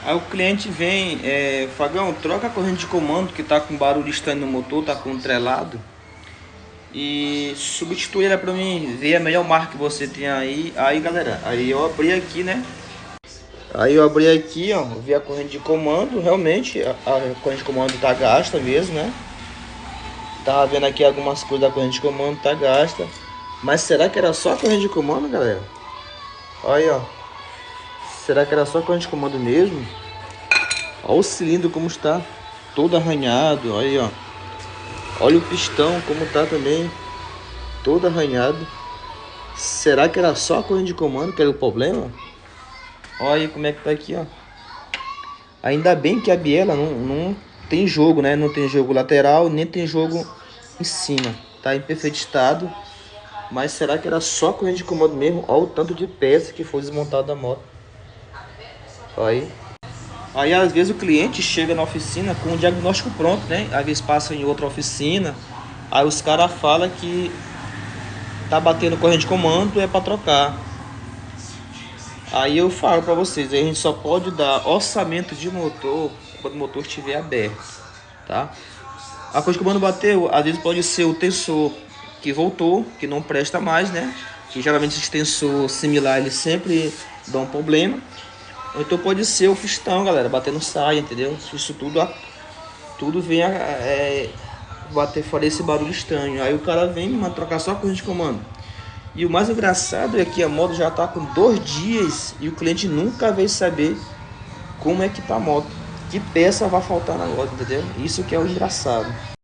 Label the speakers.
Speaker 1: Aí o cliente vem, Fagão, troca a corrente de comando que tá com barulho estranho no motor, tá com trelado. E substitui ela pra mim, ver a melhor marca que você tem aí. Aí galera, aí eu abri aqui, né? Aí eu abri aqui, ó, vi a corrente de comando, realmente a corrente de comando tá gasta mesmo, né? Tava vendo aqui algumas coisas da corrente de comando, tá gasta. Mas será que era só a corrente de comando, galera? Olha aí, ó. Será que era só a corrente de comando mesmo? Olha o cilindro como está, todo arranhado, olha aí, ó. Olha o pistão como tá também, todo arranhado. Será que era só a corrente de comando que era o problema? Olha aí como é que tá aqui, ó. Ainda bem que a biela não tem jogo, né? Não tem jogo lateral, nem tem jogo em cima. Tá em perfeito estado. Mas será que era só a corrente de comando mesmo? Olha o tanto de peça que foi desmontado da moto. Olha aí. Aí às vezes o cliente chega na oficina com o diagnóstico pronto, né? Às vezes passa em outra oficina. Aí os caras falam que tá batendo corrente de comando, é para trocar. Aí eu falo para vocês, a gente só pode dar orçamento de motor quando o motor estiver aberto, tá? A corrente de comando bateu, às vezes pode ser o tensor que voltou, que não presta mais, né? Que geralmente esse tensor similar ele sempre dá um problema. Ou então pode ser o pistão, galera, batendo saia, entendeu? Isso tudo vem bater fora esse barulho estranho. Aí o cara vem me trocar só a corrente de comando. E o mais engraçado é que a moto já tá com 2 dias e o cliente nunca veio saber como é que tá a moto. Que peça vai faltar na moto, entendeu? Isso que é o engraçado.